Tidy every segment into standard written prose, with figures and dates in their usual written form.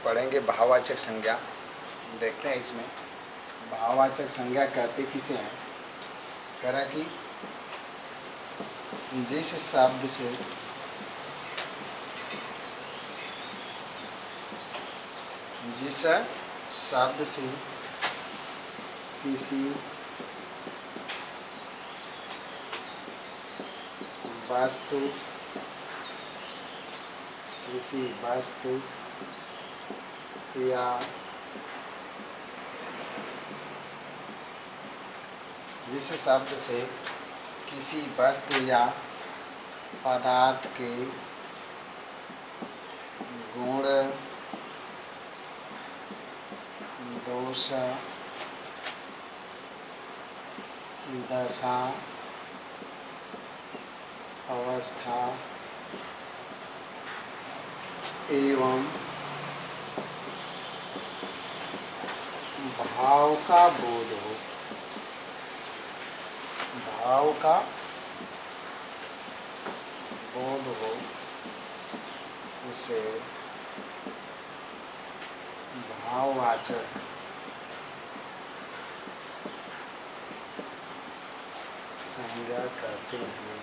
पढ़ेंगे भाववाचक संज्ञा। देखते हैं इसमें भाववाचक संज्ञा कहते किसे हैं। कह रहा कि जिस शब्द से किसी वस्तु या जिस शब्द से किसी वस्तु या पदार्थ के गुण, दोष, दशा, अवस्था एवं भाव का बोध हो, उसे भाववाचक संज्ञा कहते हैं।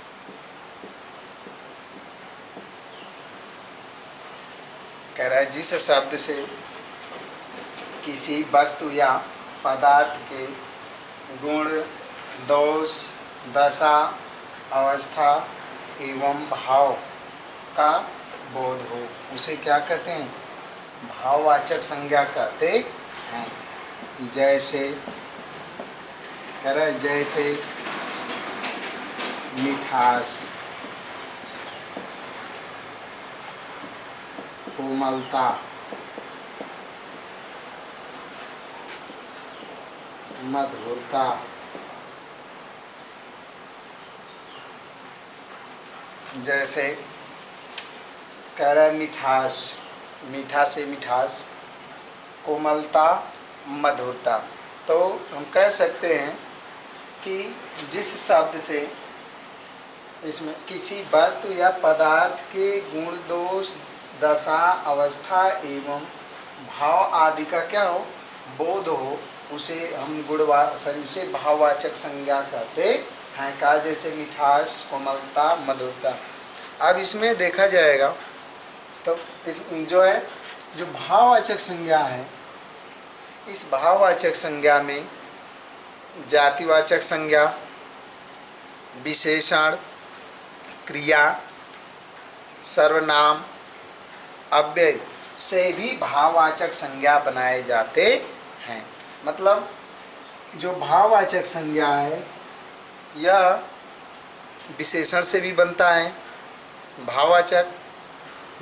कह रहा है जिस शब्द से किसी वस्तु या पदार्थ के गुण, दोष, दशा, अवस्था एवं भाव का बोध हो, उसे क्या कहते हैं? भाववाचक संज्ञा कहते हैं। जैसे कह रहा है जैसे मिठास, कोमलता, मधुरता, जैसे कह रहा है मिठास, मीठा से मिठास, कोमलता, मधुरता। तो हम कह सकते हैं कि जिस शब्द से इसमें किसी वस्तु या पदार्थ के गुण, दोष, दशा, अवस्था एवं भाव आदि का क्या हो? बोध हो, उसे हम उसे भाववाचक संज्ञा कहते हैं। कहा जैसे मिठास, कोमलता, मधुरता। अब इसमें देखा जाएगा तो इस जो भाववाचक संज्ञा है, इस भाववाचक संज्ञा में जातिवाचक संज्ञा, विशेषण, क्रिया, सर्वनाम, अव्यय से भी भाववाचक संज्ञा बनाए जाते हैं। मतलब जो भाववाचक संज्ञा है यह विशेषण से भी बनता है भाववाचक,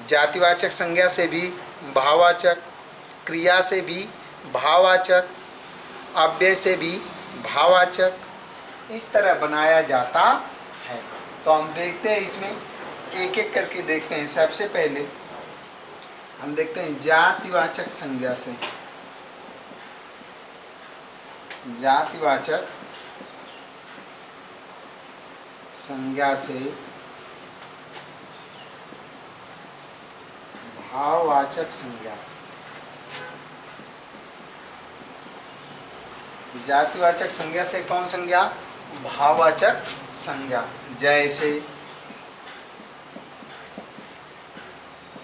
जातिवाचक संज्ञा से भी भाववाचक, क्रिया से भी भाववाचक, अव्यय से भी भाववाचक, इस तरह बनाया जाता है। तो हम देखते हैं इसमें एक एक करके देखते हैं। सबसे पहले हम देखते हैं जातिवाचक संज्ञा से। जातिवाचक संज्ञा से भाववाचक संज्ञा। जातिवाचक संज्ञा से कौन संज्ञा? भाववाचक संज्ञा। जैसे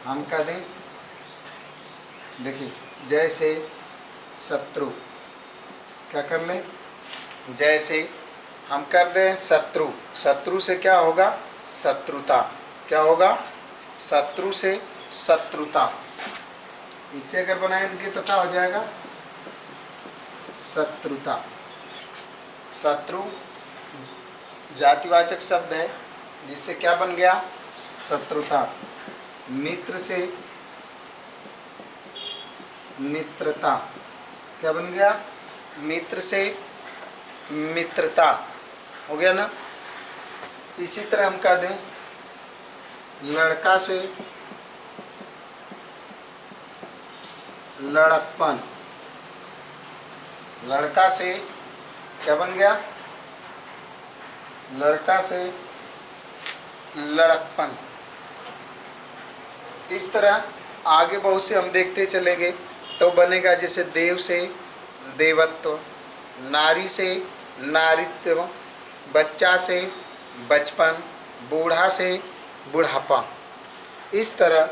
हम कह दें, देखिए जैसे शत्रु, क्या कर लें? जैसे हम कर दें शत्रु, शत्रु से क्या होगा? शत्रुता। क्या होगा? शत्रु से शत्रुता। इससे अगर बनाएंगे तो क्या हो जाएगा? शत्रुता। शत्रु जातिवाचक शब्द है, जिससे क्या बन गया? शत्रुता। मित्र से मित्रता। क्या बन गया? मित्र से मित्रता हो गया ना। इसी तरह हम कह दें लड़का से लड़कपन। लड़का से क्या बन गया? लड़का से लड़कपन। इस तरह आगे बहुत से हम देखते चलेंगे तो बनेगा जैसे देव से देवत्व, नारी से नारित्व, बच्चा से बचपन, बूढ़ा से बुढ़ापा। इस तरह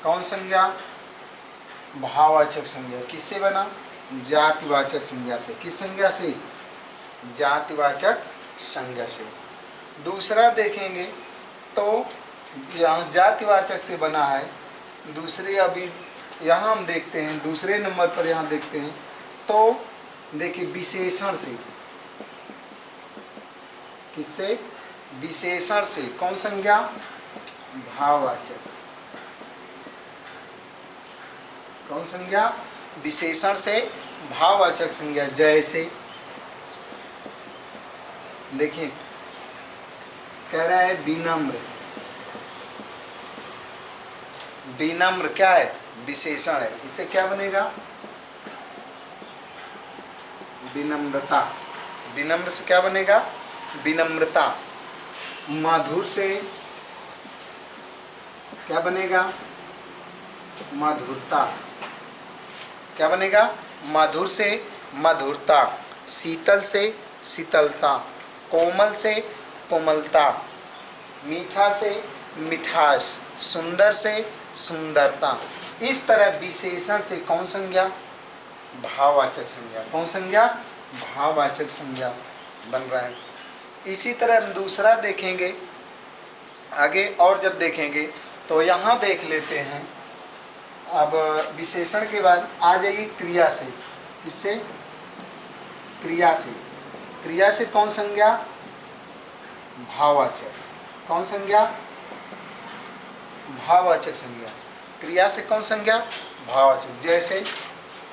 कौन संज्ञा? भाववाचक संज्ञा। किससे बना? जातिवाचक संज्ञा से। किस संज्ञा से? जातिवाचक संज्ञा से। दूसरा देखेंगे तो यहाँ जातिवाचक से बना है। दूसरे अभी यहाँ हम देखते हैं, दूसरे नंबर पर यहाँ देखते हैं तो देखिए विशेषण से। किससे? विशेषण से। कौन संज्ञा? भाववाचक। कौन संज्ञा? विशेषण से भाववाचक संज्ञा। जैसे देखिए कह रहा है विनम्र। विनम्र क्या है? विशेषण है। इससे क्या बनेगा? विनम्रता। विनम्र से क्या बनेगा? विनम्रता। मधुर से क्या बनेगा? मधुरता। क्या बनेगा? मधुर से मधुरता। शीतल से शीतलता। कोमल से कोमलता। मीठा से मिठास। सुंदर से सुंदरता। इस तरह विशेषण से कौन संज्ञा? भाववाचक संज्ञा। कौन संज्ञा? भाववाचक संज्ञा बन रहा है। इसी तरह हम दूसरा देखेंगे आगे, और जब देखेंगे तो यहाँ देख लेते हैं। अब विशेषण के बाद आ जाइए क्रिया से। किससे? क्रिया से। क्रिया से कौन संज्ञा? भाववाचक। कौन संज्ञा? भाववाचक संज्ञा। क्रिया से कौन संज्ञा? भाववाचक। जैसे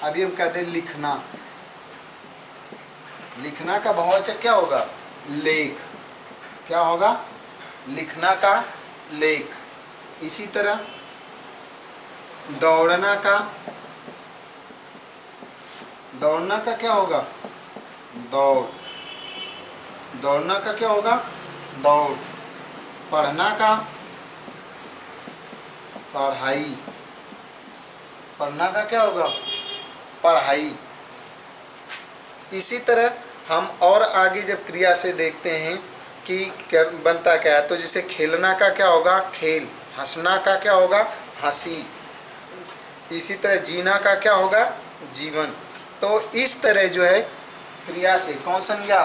अभी हम कहते हैं लिखना। लिखना का भाववाचक क्या होगा? लेख। क्या होगा? लिखना का लेख। इसी तरह दौड़ना का, दौड़ना का क्या होगा? दौड़। दौड़ना का क्या होगा? दौड़। पढ़ना का पढ़ाई। पढ़ना का क्या होगा? पढ़ाई। इसी तरह हम और आगे जब क्रिया से देखते हैं कि क्या बनता क्या है, तो जैसे खेलना का क्या होगा? खेल। हंसना का क्या होगा? हंसी। इसी तरह जीना का क्या होगा? जीवन। तो इस तरह जो है क्रिया से कौन संज्ञा?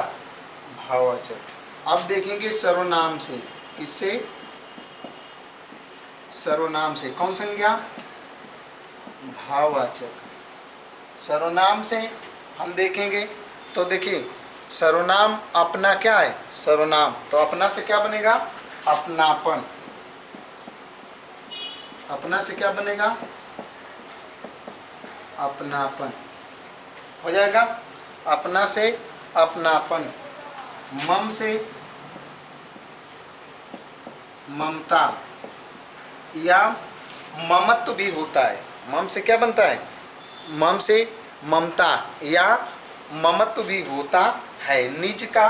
भाववाचक। अब देखेंगे सर्वनाम से। किससे? सर्वनाम से कौन संज्ञा? भाववाचक। सर्वनाम से हम देखेंगे तो देखिए सर्वनाम अपना क्या है? सर्वनाम। तो अपना से क्या बनेगा? अपनापन। अपना से क्या बनेगा? अपनापन हो जाएगा। अपना से अपनापन। मम से ममता या ममत्व भी होता है। मम से क्या बनता है? मम से ममता या ममत्व भी होता है। निज का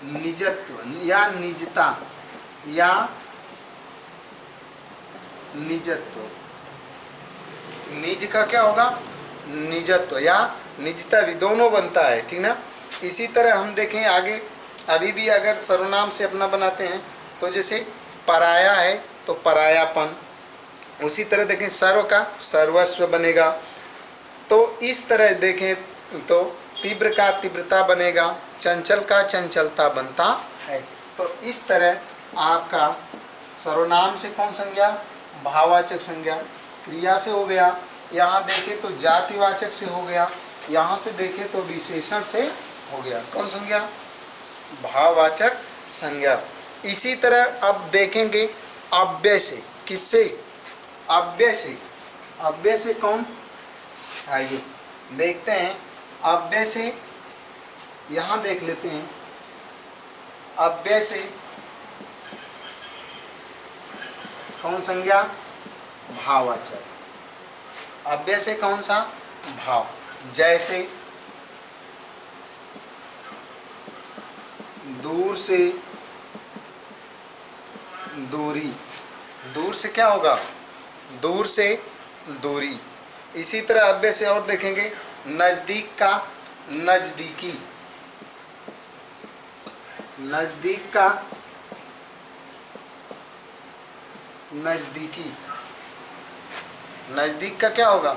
निजत्व या निजता या निजत्व। निज का क्या होगा? निजत्व या निजता भी, दोनों बनता है। ठीक ना। इसी तरह हम देखें आगे, अभी भी अगर सर्वनाम से अपना बनाते हैं तो जैसे पराया है तो परायापन। उसी तरह देखें सर्व का सर्वस्व बनेगा। तो इस तरह देखें तो तीव्र का तीव्रता बनेगा। चंचल का चंचलता बनता है। तो इस तरह आपका सर्वनाम से कौन संज्ञा? भाववाचक संज्ञा। क्रिया से हो गया। यहाँ देखें तो जातिवाचक से हो गया। यहाँ से देखें तो विशेषण से हो गया। कौन संज्ञा? भाववाचक संज्ञा। इसी तरह अब देखेंगे अव्यय से। किससे? अव्यय से। अव्यय से कौन? आइए देखते हैं। अव्यय से यहाँ देख लेते हैं। अव्यय से कौन संज्ञा? भाववाचक। अव्यय से कौन सा? भाव। जैसे दूर से दूरी। दूर से क्या होगा, दूर से दूरी। इसी तरह अव्यय से और देखेंगे, नजदीक का नजदीकी, नजदीक का नजदीकी, नजदीक का क्या होगा,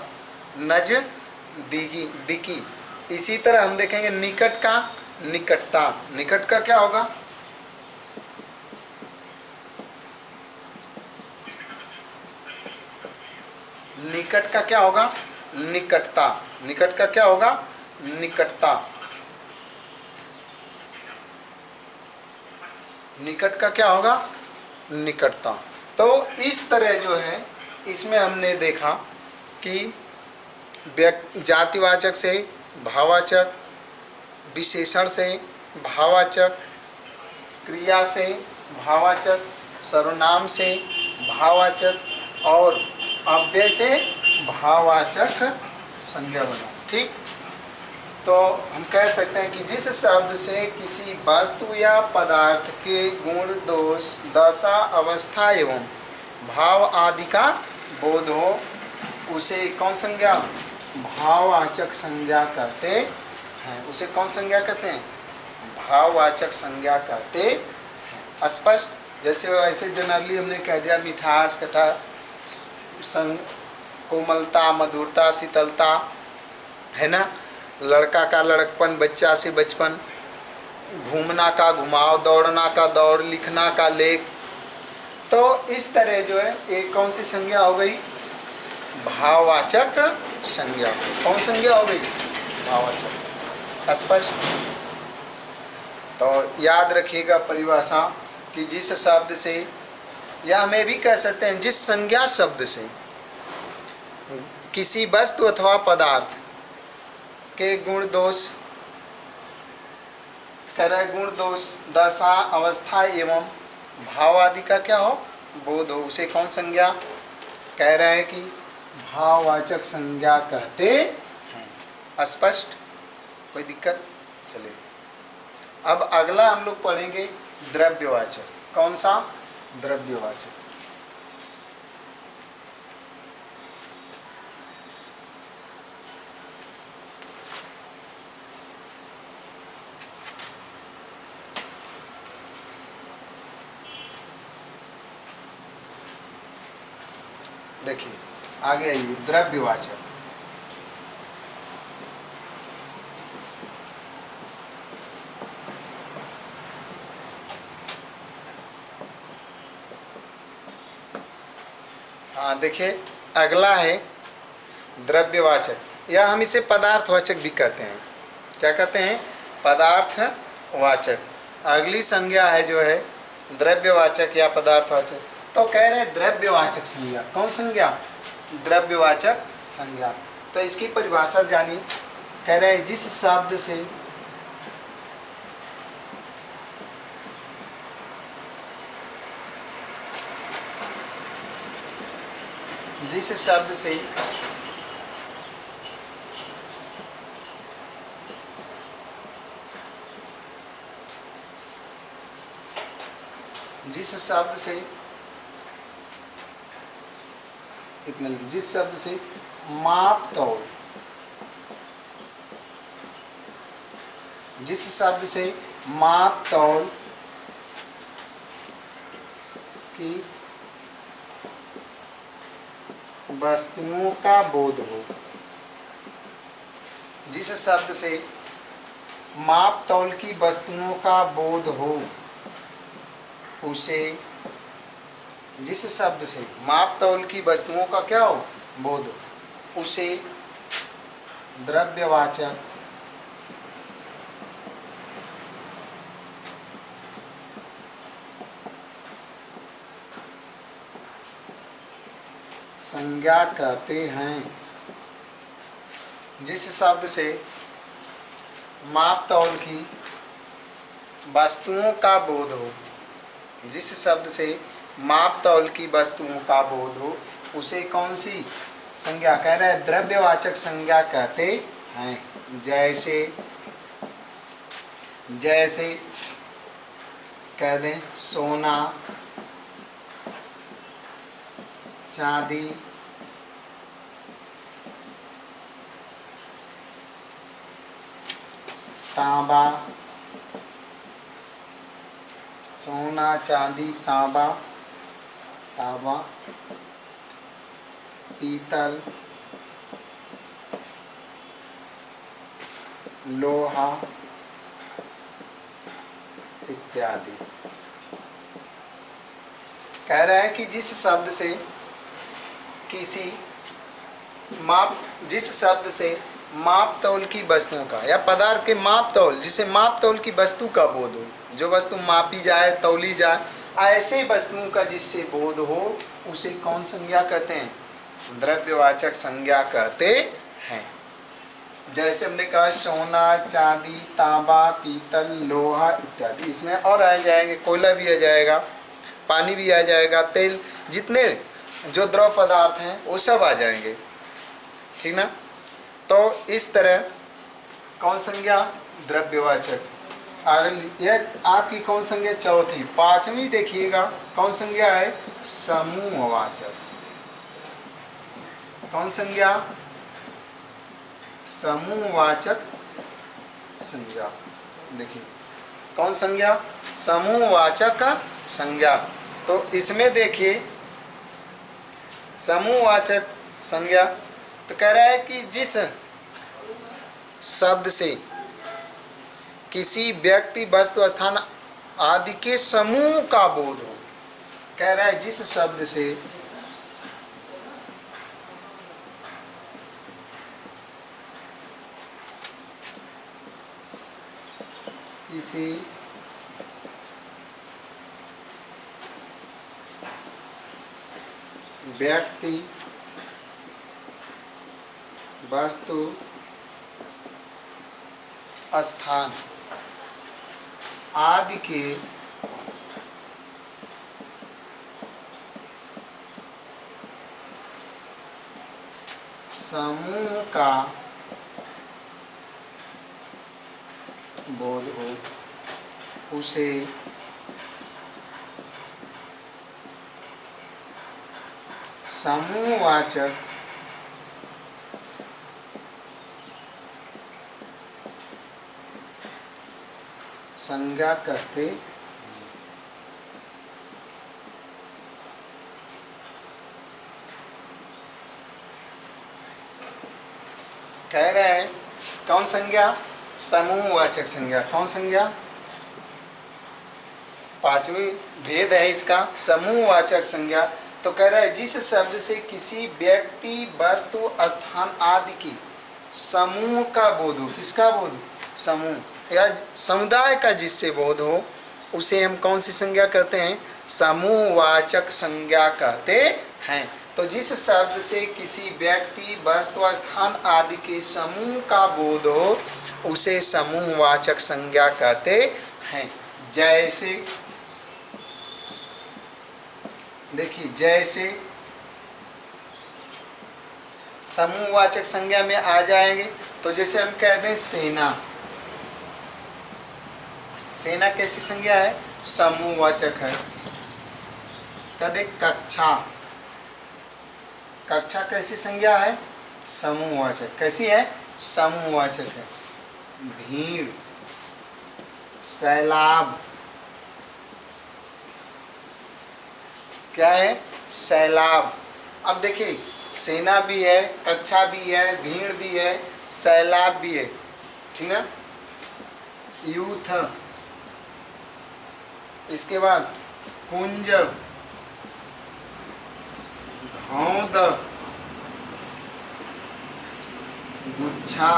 नजदीकी दिकी। इसी तरह हम देखेंगे निकट का निकटता, निकट का क्या होगा, निकट का क्या होगा, निकटता, निकट का क्या होगा, निकटता, निकट का क्या होगा, निकटता। तो इस तरह जो है इसमें हमने देखा कि जातिवाचक से भाववाचक, विशेषण से भाववाचक, क्रिया से भाववाचक, सर्वनाम से भाववाचक और अव्यय से भाववाचक संज्ञा बना। ठीक, तो हम कह सकते हैं कि जिस शब्द से किसी वस्तु या पदार्थ के गुण, दोष, दशा, अवस्था एवं भाव आदि का बोध हो, उसे कौन संज्ञा, भाववाचक संज्ञा कहते हैं। उसे कौन संज्ञा कहते हैं, भाववाचक संज्ञा कहते हैं। स्पष्ट, जैसे ऐसे जनरली हमने कह दिया मिठास, कटा, कोमलता, मधुरता, शीतलता, है ना, लड़का का लड़कपन, बच्चा से बचपन, घूमना का घुमाव, दौड़ना का दौड़, लिखना का लेख। तो इस तरह जो है एक कौन सी संज्ञा हो गई, भाववाचक संज्ञा। कौन संज्ञा हो गई, भाववाचक। स्पष्ट, तो याद रखिएगा परिभाषा कि जिस शब्द से, या हमें भी कह सकते हैं जिस संज्ञा शब्द से किसी वस्तु अथवा पदार्थ के गुण, दोष, कह रहे गुण, दोष, दशा, अवस्था एवं भाव आदि का क्या हो, बोध हो, उसे कौन संज्ञा कह रहे हैं कि भाववाचक संज्ञा कहते हैं। स्पष्ट, कोई दिक्कत। चलिए अब अगला हम लोग पढ़ेंगे द्रव्यवाचक। कौन सा, द्रव्यवाचक। देखिए आगे आइए, द्रव्यवाचक। हाँ देखिए अगला है द्रव्यवाचक, या हम इसे पदार्थवाचक भी कहते हैं। क्या कहते हैं, पदार्थवाचक। अगली संज्ञा है जो है द्रव्यवाचक या पदार्थवाचक। तो कह रहे हैं द्रव्यवाचक संज्ञा। कौन संज्ञा, द्रव्यवाचक संज्ञा। तो इसकी परिभाषा जानिए। कह रहे हैं जिस शब्द से जिस शब्द से जिस शब्द से इतना, जिस शब्द से माप तौल, जिस शब्द से माप तौल की वस्तुओं का बोध हो, जिस शब्द से माप तौल की वस्तुओं का बोध हो, उसे, जिस शब्द से माप तौल की वस्तुओं का क्या हो, बोध हो, उसे द्रव्यवाचक संज्ञा कहते हैं। जिस शब्द से माप तौल की वस्तुओं का बोध हो, जिस शब्द से माप तौल की वस्तुओं का बोध हो, उसे कौन सी संज्ञा कह रहे हैं, द्रव्यवाचक संज्ञा कहते हैं। जैसे जैसे कह दें सोना, चांदी, तांबा, सोना, चांदी, तांबा, तांबा, पीतल, लोहा इत्यादि। कह रहा है कि जिस शब्द से माप तौल की वस्तुओं का या पदार्थ के माप तौल, जिसे माप तौल की वस्तु का बोध हो, जो वस्तु मापी जाए, तौली जाए, ऐसे वस्तुओं का जिससे बोध हो, उसे कौन संज्ञा कहते हैं? द्रव्यवाचक संज्ञा कहते हैं। जैसे हमने कहा सोना, चांदी, तांबा, पीतल, लोहा इत्यादि। इसमें और आ जाएंगे, कोयला भी आ जाएगा, पानी भी आ जाएगा, तेल, जितने जो द्रव पदार्थ हैं वो सब आ जाएंगे, ठीक ना। तो इस तरह कौन संज्ञा? द्रव्यवाचक। अगली यह आपकी कौन संज्ञा? चौथी। पांचवी देखिएगा कौन संज्ञा है? समूहवाचक। कौन संज्ञा? समूहवाचक संज्ञा। देखिए कौन संज्ञा? समूहवाचक का संज्ञा। तो इसमें देखिए समूहवाचक संज्ञा तो कह रहा है कि जिस शब्द से किसी व्यक्ति, वस्तु, स्थान आदि के समूह का बोध हो। कह रहा है जिस शब्द से किसी व्यक्ति, वस्तु, स्थान आदि के समूह का बोध हो, उसे समूहवाचक संज्ञा कहते। कह रहे हैं कौन संज्ञा? समूहवाचक संज्ञा। कौन संज्ञा? पांचवी भेद है इसका, समूहवाचक संज्ञा। तो कह रहा है जिस शब्द से किसी व्यक्ति, वस्तु, स्थान आदि की समूह का बोध हो। किसका बोध? समूह या समुदाय का जिससे बोध हो, उसे हम कौन सी संज्ञा कहते हैं? समूहवाचक संज्ञा कहते हैं। तो जिस शब्द से किसी व्यक्ति, वस्तु, स्थान आदि के समूह का बोध हो, उसे समूहवाचक संज्ञा कहते हैं। जैसे देखिए, जैसे समूहवाचक संज्ञा में आ जाएंगे तो जैसे हम कहते हैं सेना। सेना कैसी संज्ञा है? समूहवाचक है। कहते कक्षा। कक्षा कैसी संज्ञा है? समूहवाचक। कैसी है? समूहवाचक है। भीड़, सैलाब, क्या है? सैलाब। अब देखिए सेना भी है, कक्षा भी है, भीड़ भी है, सैलाब भी है, ठीक है। यूथ, इसके बाद कुंज, धौंध, गुच्छा।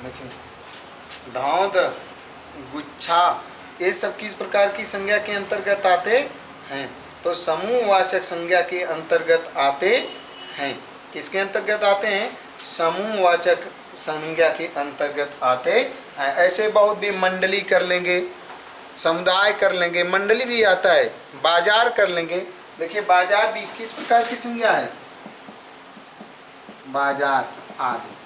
देखिए धौंध, गुच्छा, ये सब किस प्रकार की संज्ञा के अंतर्गत आते हैं? तो समूहवाचक संज्ञा के अंतर्गत आते हैं। किसके अंतर्गत आते हैं? समूहवाचक संज्ञा के अंतर्गत आते हैं। ऐसे बहुत भी मंडली कर लेंगे, समुदाय कर लेंगे, मंडली भी आता है, बाजार कर लेंगे। देखिए बाजार भी किस प्रकार की संज्ञा है? बाजार आदि।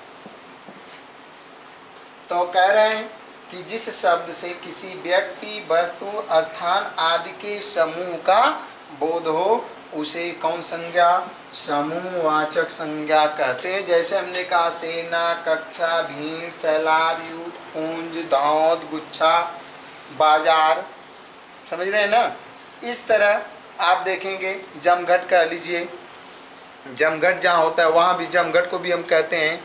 तो कह रहे हैं कि जिस शब्द से किसी व्यक्ति, वस्तु, स्थान आदि के समूह का बोध हो उसे कौन संज्ञा, समूहवाचक संज्ञा कहते हैं। जैसे हमने कहा सेना, कक्षा, भीड़, सैलाब, युद्ध, कुंज, धौंध, गुच्छा, बाजार, समझ रहे हैं ना। इस तरह आप देखेंगे जमघट कह लीजिए, जमघट जहाँ होता है वहाँ भी जमघट को भी हम कहते हैं।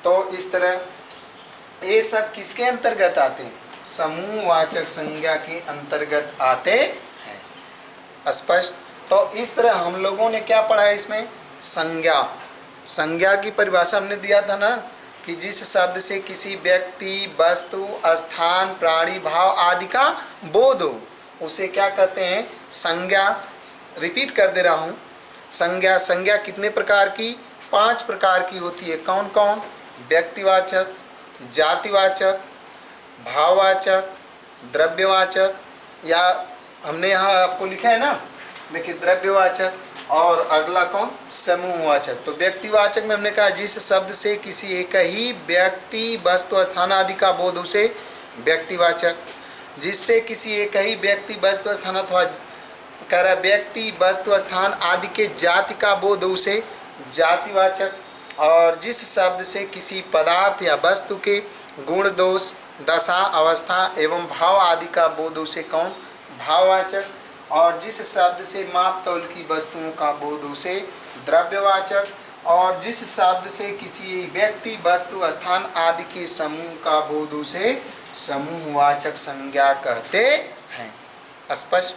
तो इस तरह ये सब किसके अंतर्गत आते हैं, समूहवाचक संज्ञा के अंतर्गत आते हैं। स्पष्ट। तो इस तरह हम लोगों ने क्या पढ़ा है इसमें, संज्ञा। संज्ञा की परिभाषा हमने दिया था ना कि जिस शब्द से किसी व्यक्ति, वस्तु, स्थान, प्राणी, भाव आदि का बोध हो उसे क्या कहते हैं, संज्ञा। रिपीट कर दे रहा हूँ, संज्ञा। संज्ञा कितने प्रकार की, 5 प्रकार की होती है। कौन कौन, व्यक्तिवाचक, जातिवाचक, भाववाचक, द्रव्यवाचक, या हमने यहाँ आपको लिखा है ना, देखिए द्रव्यवाचक, और अगला कौन, समूहवाचक। तो व्यक्तिवाचक में हमने कहा जिस शब्द से किसी एक ही व्यक्ति, वस्तु, स्थान आदि का बोध उसे व्यक्तिवाचक। जिससे किसी एक ही व्यक्ति, वस्तु, स्थान अथवा कह रहा व्यक्ति, वस्तु, स्थान आदि के जाति का बोध उसे जातिवाचक। और जिस शब्द से किसी पदार्थ या वस्तु के गुण, दोष, दशा, अवस्था एवं भाव आदि का बोध उसे कौन, भाववाचक। और जिस शब्द से माप तौल की वस्तुओं का बोध उसे द्रव्यवाचक। और जिस शब्द से किसी व्यक्ति, वस्तु, स्थान आदि के समूह का बोध उसे समूहवाचक संज्ञा कहते हैं। स्पष्ट।